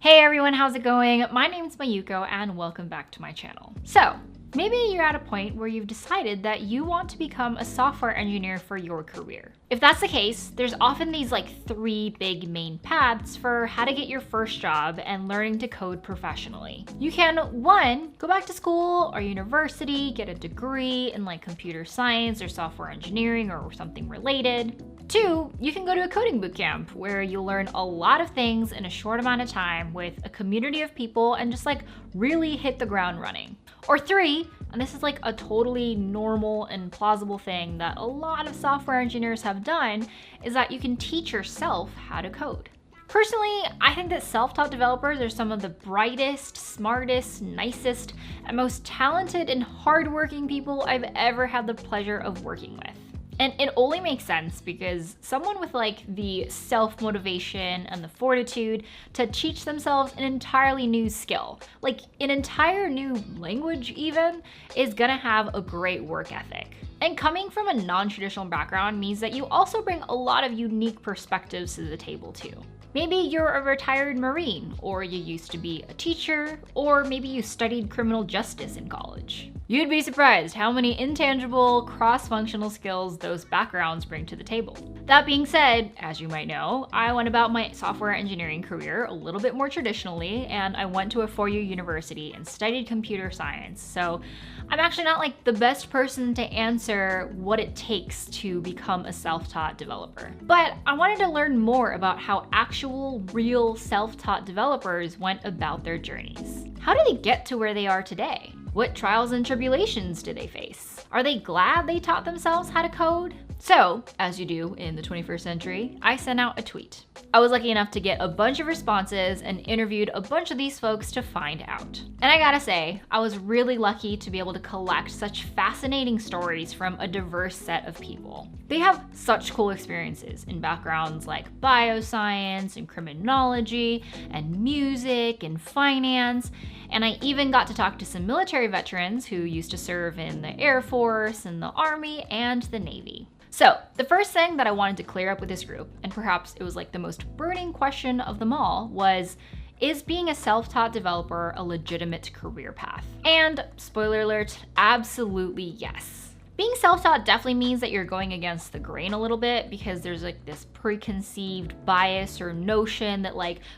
Hey everyone, how's it going? My name's Mayuko and welcome back to my channel. So, maybe you're at a point where you've decided that you want to become a software engineer for your career. If that's the case, there's often these three big main paths for how to get your first job and learning to code professionally. You can, 1, go back to school or university, get a degree in computer science or software engineering or something related. 2, you can go to a coding bootcamp where you'll learn a lot of things in a short amount of time with a community of people and just really hit the ground running. Or 3, and this is a totally normal and plausible thing that a lot of software engineers have done, is that you can teach yourself how to code. Personally, I think that self-taught developers are some of the brightest, smartest, nicest, and most talented and hardworking people I've ever had the pleasure of working with. And it only makes sense because someone with the self-motivation and the fortitude to teach themselves an entirely new skill, an entire new language even, is gonna have a great work ethic. And coming from a non-traditional background means that you also bring a lot of unique perspectives to the table too. Maybe you're a retired Marine, or you used to be a teacher, or maybe you studied criminal justice in college. You'd be surprised how many intangible, cross-functional skills those backgrounds bring to the table. That being said, as you might know, I went about my software engineering career a little bit more traditionally, and I went to a 4-year university and studied computer science. So I'm actually not the best person to answer what it takes to become a self-taught developer. But I wanted to learn more about how actual, real self-taught developers went about their journeys. How did they get to where they are today? What trials and tribulations did they face? Are they glad they taught themselves how to code? So, as you do in the 21st century, I sent out a tweet. I was lucky enough to get a bunch of responses and interviewed a bunch of these folks to find out. And I gotta say, I was really lucky to be able to collect such fascinating stories from a diverse set of people. They have such cool experiences in backgrounds like bioscience and criminology and music and finance. And I even got to talk to some military veterans who used to serve in the Air Force and the Army and the Navy. So the first thing that I wanted to clear up with this group, and perhaps it was the most burning question of them all, was, is being a self-taught developer a legitimate career path? And spoiler alert, absolutely yes. Being self-taught definitely means that you're going against the grain a little bit because there's this preconceived bias or notion that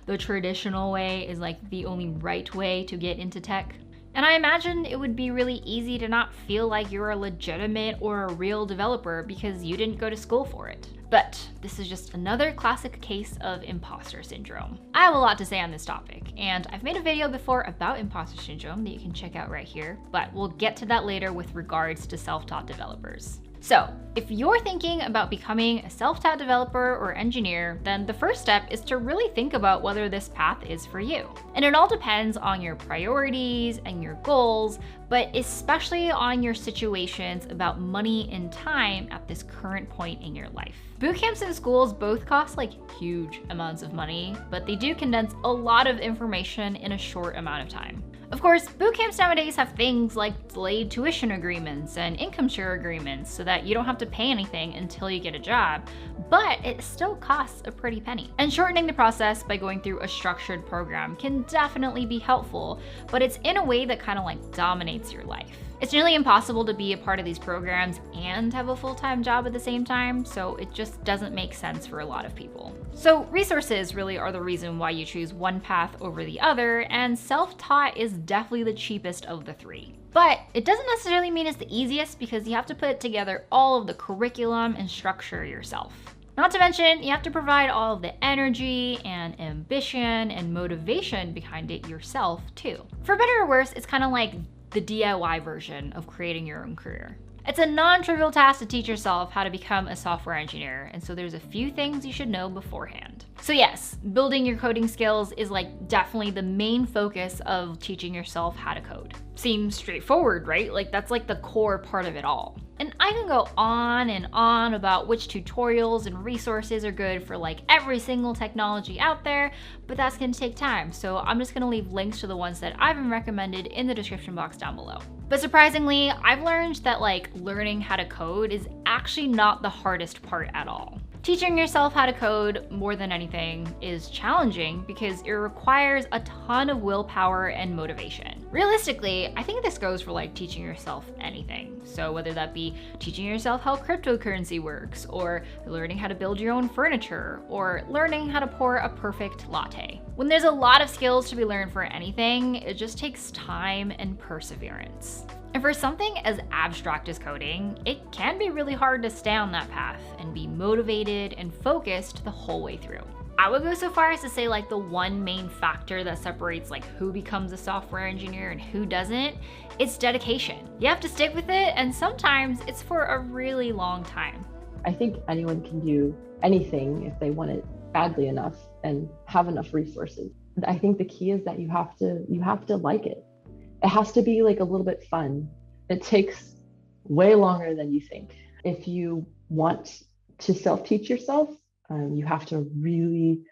the traditional way is the only right way to get into tech. And I imagine it would be really easy to not feel like you're a legitimate or a real developer because you didn't go to school for it. But this is just another classic case of imposter syndrome. I have a lot to say on this topic, and I've made a video before about imposter syndrome that you can check out right here, but we'll get to that later with regards to self-taught developers. So, if you're thinking about becoming a self-taught developer or engineer, then the first step is to really think about whether this path is for you. And it all depends on your priorities and your goals, but especially on your situations about money and time at this current point in your life. Bootcamps and schools both cost huge amounts of money, but they do condense a lot of information in a short amount of time. Of course, bootcamps nowadays have things like delayed tuition agreements and income share agreements so that you don't have to pay anything until you get a job, but it still costs a pretty penny. And shortening the process by going through a structured program can definitely be helpful, but it's in a way that kind of dominates your life. It's nearly impossible to be a part of these programs and have a full-time job at the same time, so it just doesn't make sense for a lot of people. So resources really are the reason why you choose one path over the other, and self-taught is definitely the cheapest of the three. But it doesn't necessarily mean it's the easiest because you have to put together all of the curriculum and structure yourself. Not to mention, you have to provide all of the energy and ambition and motivation behind it yourself too. For better or worse, it's kind of like the DIY version of creating your own career. It's a non-trivial task to teach yourself how to become a software engineer, and so there's a few things you should know beforehand. So yes, building your coding skills is definitely the main focus of teaching yourself how to code. Seems straightforward, right? That's the core part of it all. And I can go on and on about which tutorials and resources are good for every single technology out there, but that's gonna take time. So I'm just gonna leave links to the ones that I've been recommended in the description box down below. But surprisingly, I've learned that learning how to code is actually not the hardest part at all. Teaching yourself how to code more than anything is challenging because it requires a ton of willpower and motivation. Realistically, I think this goes for like teaching yourself anything. So whether that be teaching yourself how cryptocurrency works, or learning how to build your own furniture, or learning how to pour a perfect latte. When there's a lot of skills to be learned for anything, it just takes time and perseverance. And for something as abstract as coding, it can be really hard to stay on that path and be motivated and focused the whole way through. I would go so far as to say like the one main factor that separates like who becomes a software engineer and who doesn't, it's dedication. You have to stick with it, and sometimes it's for a really long time. I think anyone can do anything if they want it badly enough and have enough resources. I think the key is that you have to like it. It has to be like a little bit fun. It takes way longer than you think. If you want to self-teach yourself, you have to really,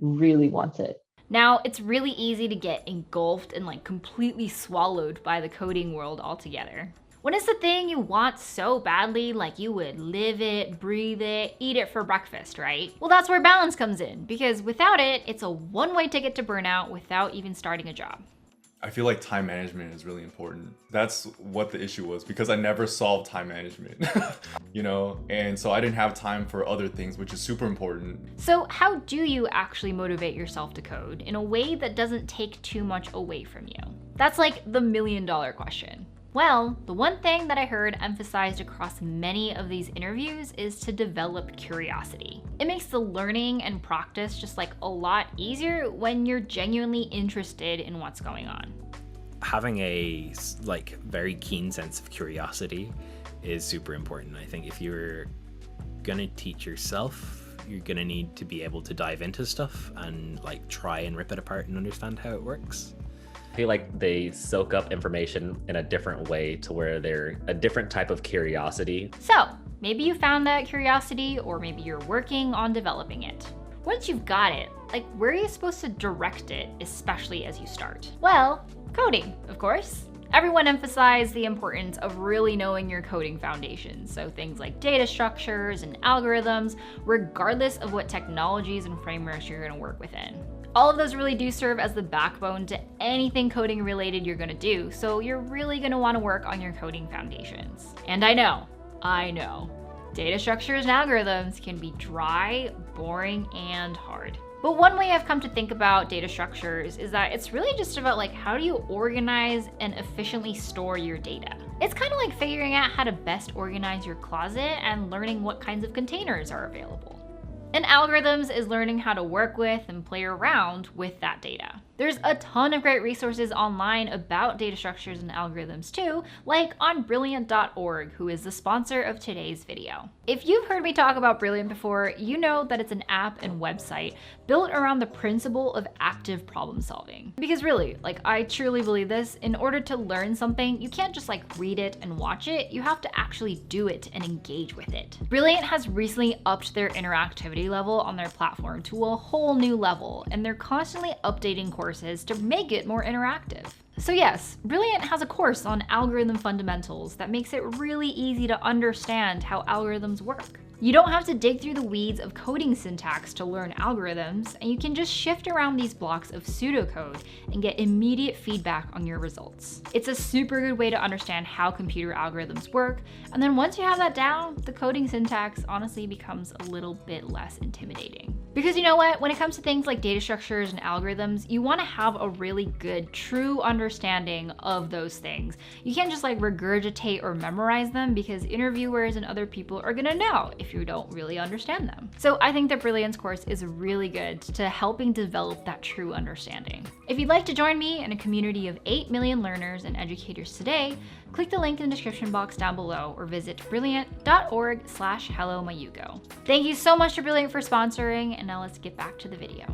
really want it. Now, it's really easy to get engulfed and like completely swallowed by the coding world altogether. When it's the thing you want so badly, like you would live it, breathe it, eat it for breakfast, right? Well, that's where balance comes in, because without it, it's a one-way ticket to burnout without even starting a job. I feel like time management is really important. That's what the issue was, because I never solved time management, and so I didn't have time for other things, which is super important. So how do you actually motivate yourself to code in a way that doesn't take too much away from you? That's like the million-dollar question. Well, the one thing that I heard emphasized across many of these interviews is to develop curiosity. It makes the learning and practice just like a lot easier when you're genuinely interested in what's going on. Having a like very keen sense of curiosity is super important. I think if you're gonna teach yourself, you're gonna need to be able to dive into stuff and like try and rip it apart and understand how it works. I feel like they soak up information in a different way to where they're a different type of curiosity. So maybe you found that curiosity, or maybe you're working on developing it. Once you've got it, like where are you supposed to direct it, especially as you start? Well, coding, of course. Everyone emphasized the importance of really knowing your coding foundations, so things like data structures and algorithms, regardless of what technologies and frameworks you're gonna work within. All of those really do serve as the backbone to anything coding related you're gonna do, so you're really gonna wanna work on your coding foundations. And I know, data structures and algorithms can be dry, boring, and hard. But one way I've come to think about data structures is that it's really just about like how do you organize and efficiently store your data. It's kind of like figuring out how to best organize your closet and learning what kinds of containers are available. And algorithms is learning how to work with and play around with that data. There's a ton of great resources online about data structures and algorithms too, like on Brilliant.org, who is the sponsor of today's video. If you've heard me talk about Brilliant before, you know that it's an app and website built around the principle of active problem solving. Because really, like I truly believe this, in order to learn something, you can't just like read it and watch it, you have to actually do it and engage with it. Brilliant has recently upped their interactivity level on their platform to a whole new level, and they're constantly updating courses to make it more interactive. So yes, Brilliant has a course on algorithm fundamentals that makes it really easy to understand how algorithms work. You don't have to dig through the weeds of coding syntax to learn algorithms, and you can just shift around these blocks of pseudocode and get immediate feedback on your results. It's a super good way to understand how computer algorithms work, and then once you have that down, the coding syntax honestly becomes a little bit less intimidating. Because you know what, when it comes to things like data structures and algorithms, you want to have a really good, true understanding of those things. You can't just like regurgitate or memorize them, because interviewers and other people are gonna know if you don't really understand them. So I think the Brilliance course is really good to helping develop that true understanding. If you'd like to join me in a community of 8 million learners and educators today, click the link in the description box down below or visit brilliant.org/hellomayuko. Thank you so much to Brilliant for sponsoring, and now let's get back to the video.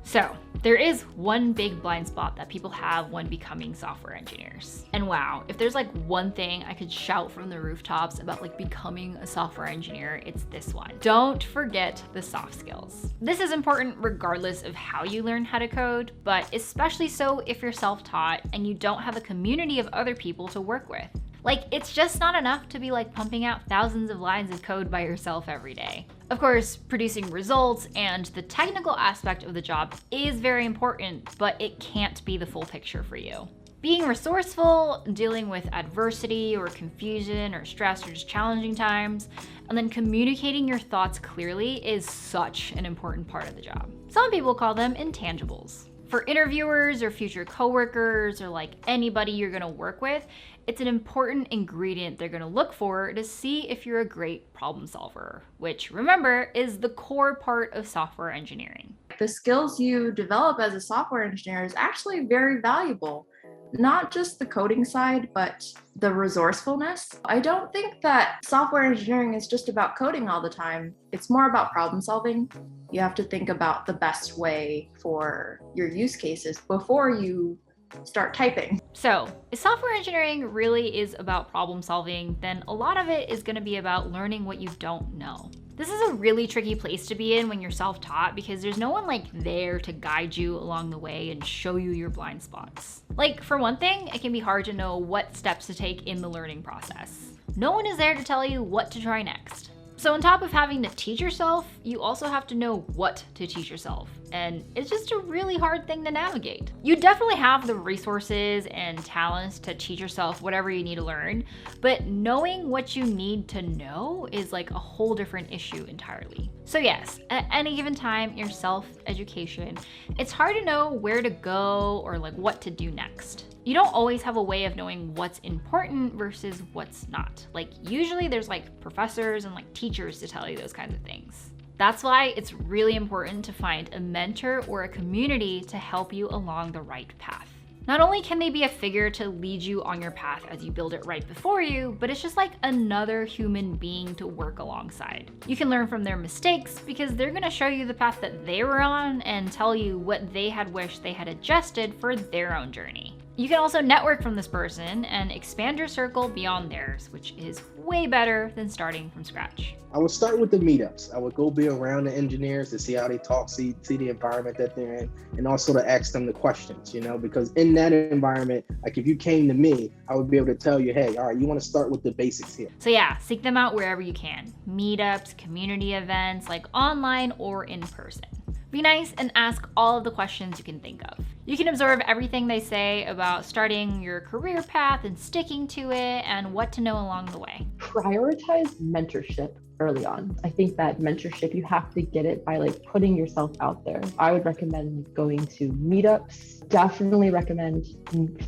So, there is one big blind spot that people have when becoming software engineers. And wow, if there's like one thing I could shout from the rooftops about like becoming a software engineer, it's this one. Don't forget the soft skills. This is important regardless of how you learn how to code, but especially so if you're self-taught and you don't have a community of other people to work with. Like, it's just not enough to be like pumping out thousands of lines of code by yourself every day. Of course, producing results and the technical aspect of the job is very important, but it can't be the full picture for you. Being resourceful, dealing with adversity or confusion or stress or just challenging times, and then communicating your thoughts clearly is such an important part of the job. Some people call them intangibles. For interviewers or future coworkers or like anybody you're gonna work with, it's an important ingredient they're gonna look for to see if you're a great problem solver, which, remember, is the core part of software engineering. The skills you develop as a software engineer is actually very valuable. Not just the coding side, but the resourcefulness. I don't think that software engineering is just about coding all the time. It's more about problem solving. You have to think about the best way for your use cases before you start typing. So, if software engineering really is about problem solving, then a lot of it is going to be about learning what you don't know. This is a really tricky place to be in when you're self-taught because there's no one like there to guide you along the way and show you your blind spots. Like, for one thing, it can be hard to know what steps to take in the learning process. No one is there to tell you what to try next. So on top of having to teach yourself, you also have to know what to teach yourself. And it's just a really hard thing to navigate. You definitely have the resources and talents to teach yourself whatever you need to learn, but knowing what you need to know is like a whole different issue entirely. So yes, at any given time in your self-education, it's hard to know where to go or like what to do next. You don't always have a way of knowing what's important versus what's not. Like, usually there's like professors and like teachers to tell you those kinds of things. That's why it's really important to find a mentor or a community to help you along the right path. Not only can they be a figure to lead you on your path as you build it right before you, but it's just like another human being to work alongside. You can learn from their mistakes because they're gonna show you the path that they were on and tell you what they had wished they had adjusted for their own journey. You can also network from this person and expand your circle beyond theirs, which is way better than starting from scratch. I would start with the meetups. I would go be around the engineers to see how they talk, see the environment that they're in, and also to ask them the questions, because in that environment, like if you came to me, I would be able to tell you, hey, all right, you want to start with the basics here. So yeah, seek them out wherever you can. Meetups, community events, like online or in person. Be nice and ask all of the questions you can think of. You can observe everything they say about starting your career path and sticking to it and what to know along the way. Prioritize mentorship early on. I think that mentorship, you have to get it by like putting yourself out there. I would recommend going to meetups. Definitely recommend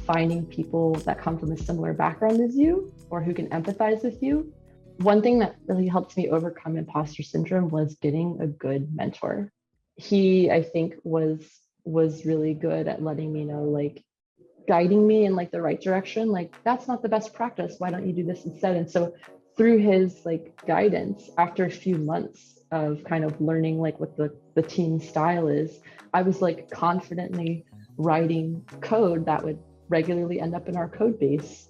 finding people that come from a similar background as you or who can empathize with you. One thing that really helped me overcome imposter syndrome was getting a good mentor. He, I think, was really good at letting me know, like guiding me in like the right direction. Like, that's not the best practice. Why don't you do this instead? And so through his like guidance, after a few months of kind of learning like what the team style is, I was like confidently writing code that would regularly end up in our code base.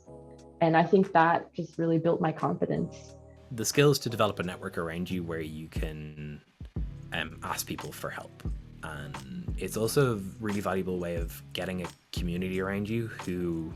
And I think that just really built my confidence. The skills to develop a network around you where you can ask people for help. And it's also a really valuable way of getting a community around you who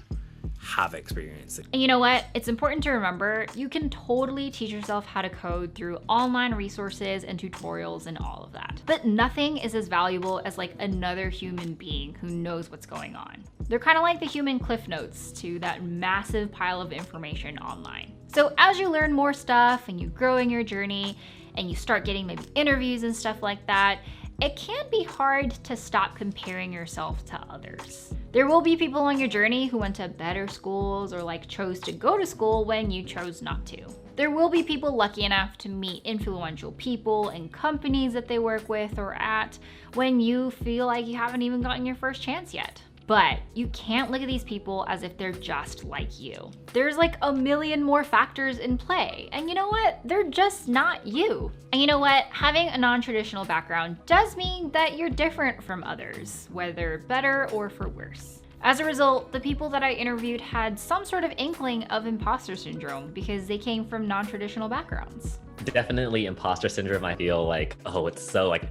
have experience. And you know what? It's important to remember you can totally teach yourself how to code through online resources and tutorials and all of that. But nothing is as valuable as like another human being who knows what's going on. They're kind of like the human cliff notes to that massive pile of information online. So as you learn more stuff and you grow in your journey and you start getting maybe interviews and stuff like that, it can be hard to stop comparing yourself to others. There will be people on your journey who went to better schools or like chose to go to school when you chose not to. There will be people lucky enough to meet influential people and companies that they work with or at when you feel like you haven't even gotten your first chance yet. But you can't look at these people as if they're just like you. There's like a million more factors in play. And you know what? They're just not you. And you know what? Having a non-traditional background does mean that you're different from others, whether better or for worse. As a result, the people that I interviewed had some sort of inkling of imposter syndrome because they came from non-traditional backgrounds. Definitely imposter syndrome. I feel like, it's so like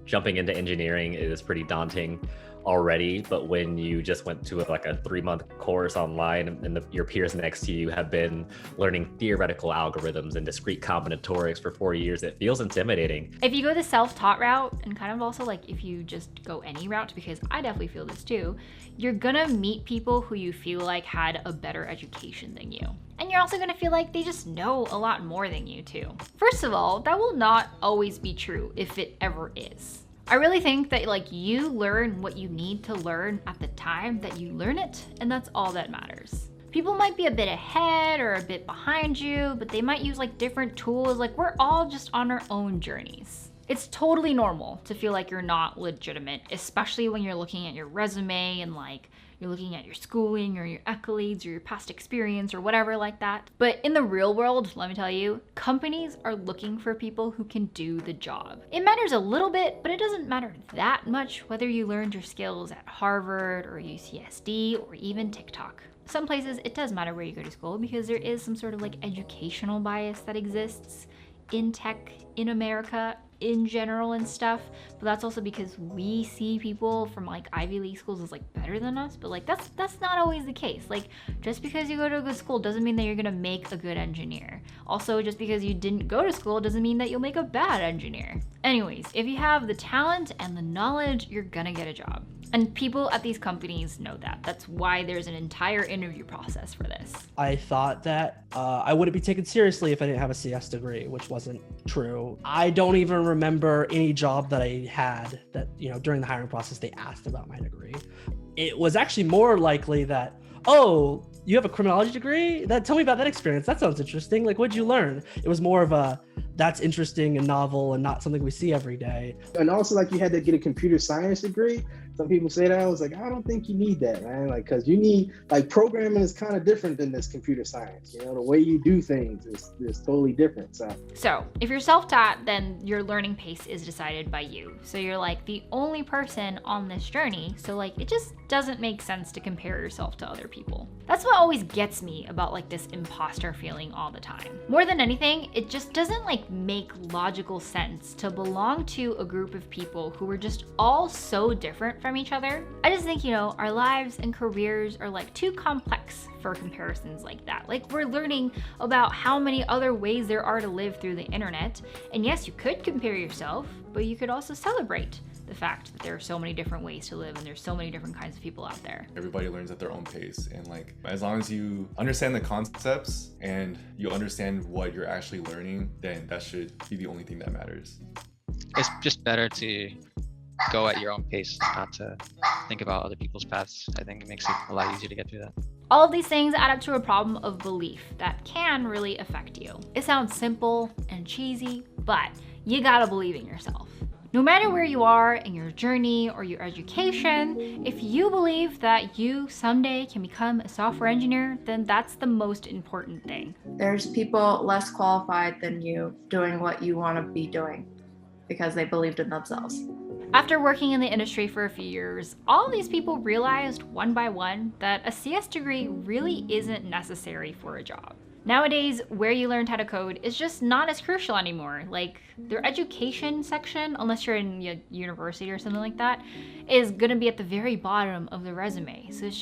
jumping into engineering is pretty daunting. already, but when you just went to like a 3-month course online and your peers next to you have been learning theoretical algorithms and discrete combinatorics for 4 years, it feels intimidating. If you go the self-taught route, and kind of also like if you just go any route, because I definitely feel this too, you're gonna meet people who you feel like had a better education than you. And you're also gonna feel like they just know a lot more than you too. First of all, that will not always be true if it ever is. I really think that like you learn what you need to learn at the time that you learn it, and that's all that matters. People might be a bit ahead or a bit behind you, but they might use like different tools. Like we're all just on our own journeys. It's totally normal to feel like you're not legitimate, especially when you're looking at your resume and like you're looking at your schooling or your accolades or your past experience or whatever like that. But in the real world, let me tell you, companies are looking for people who can do the job. It matters a little bit, but it doesn't matter that much whether you learned your skills at Harvard or UCSD or even TikTok. Some places it does matter where you go to school because there is some sort of like educational bias that exists in tech in America in general and stuff, but that's also because we see people from like Ivy League schools as like better than us, but like that's not always the case. Like just because you go to a good school doesn't mean that you're gonna make a good engineer. Also, just because you didn't go to school doesn't mean that you'll make a bad engineer. Anyways, if you have the talent and the knowledge, you're gonna get a job. And people at these companies know that. That's why there's an entire interview process for this. I thought that I wouldn't be taken seriously if I didn't have a CS degree, which wasn't true. I don't even remember any job that I had that, you know, during the hiring process, they asked about my degree. It was actually more likely that, oh, you have a criminology degree? Tell me about that experience. That sounds interesting. Like, what'd you learn? It was more of a, that's interesting and novel and not something we see every day. And also, like, you had to get a computer science degree. Some people say that. I was like, I don't think you need that, man. Like, because you need, like, programming is kind of different than this computer science. You know, the way you do things is totally different. So if you're self-taught, then your learning pace is decided by you. So you're like the only person on this journey. So like, it just doesn't make sense to compare yourself to other people. That's what always gets me about like this imposter feeling all the time. More than anything, it just doesn't like make logical sense to belong to a group of people who are just all so different from each other. I just think, you know, our lives and careers are like too complex for comparisons like that. Like we're learning about how many other ways there are to live through the internet. And yes, you could compare yourself, but you could also celebrate the fact that there are so many different ways to live and there's so many different kinds of people out there. Everybody learns at their own pace, and like as long as you understand the concepts and you understand what you're actually learning, then that should be the only thing that matters. It's just better to go at your own pace, not to think about other people's paths. I think it makes it a lot easier to get through that. All of these things add up to a problem of belief that can really affect you. It sounds simple and cheesy, but you gotta believe in yourself. No matter where you are in your journey or your education, if you believe that you someday can become a software engineer, then that's the most important thing. There's people less qualified than you doing what you want to be doing because they believed in themselves. After working in the industry for a few years, all these people realized one by one that a CS degree really isn't necessary for a job. Nowadays, where you learned how to code is just not as crucial anymore. Like their education section, unless you're in a university or something like that, is gonna be at the very bottom of the resume. So it's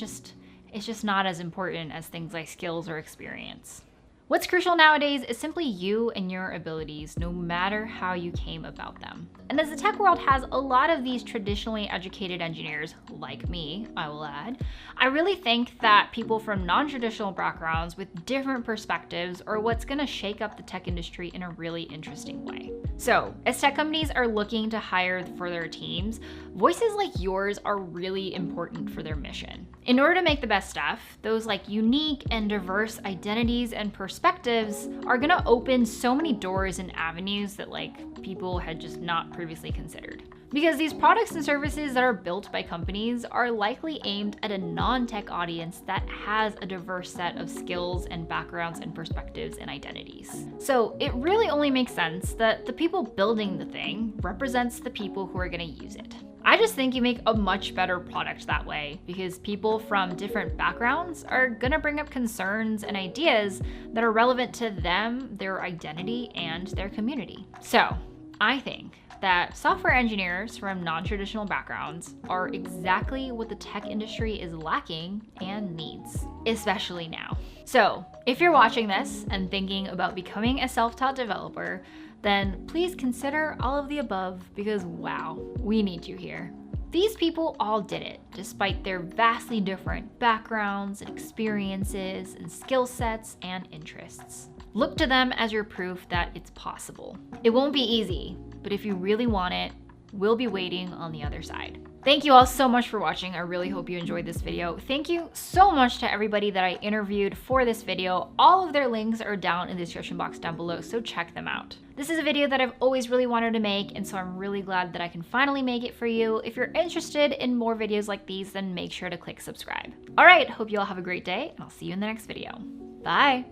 just not as important as things like skills or experience. What's crucial nowadays is simply you and your abilities, no matter how you came about them. And as the tech world has a lot of these traditionally educated engineers, like me, I will add, I really think that people from non-traditional backgrounds with different perspectives are what's gonna shake up the tech industry in a really interesting way. So, as tech companies are looking to hire for their teams, voices like yours are really important for their mission. In order to make the best stuff, those like unique and diverse identities and perspectives are gonna open so many doors and avenues that like people had just not previously considered. Because these products and services that are built by companies are likely aimed at a non-tech audience that has a diverse set of skills and backgrounds and perspectives and identities. So it really only makes sense that the people building the thing represents the people who are gonna use it. I just think you make a much better product that way because people from different backgrounds are gonna bring up concerns and ideas that are relevant to them, their identity, and their community. So I think that software engineers from non-traditional backgrounds are exactly what the tech industry is lacking and needs, especially now. So if you're watching this and thinking about becoming a self-taught developer, then please consider all of the above because wow, we need you here. These people all did it, despite their vastly different backgrounds and experiences and skill sets and interests. Look to them as your proof that it's possible. It won't be easy, but if you really want it, we'll be waiting on the other side. Thank you all so much for watching. I really hope you enjoyed this video. Thank you so much to everybody that I interviewed for this video. All of their links are down in the description box down below, so check them out. This is a video that I've always really wanted to make, and so I'm really glad that I can finally make it for you. If you're interested in more videos like these, then make sure to click subscribe. All right, hope you all have a great day, and I'll see you in the next video. Bye.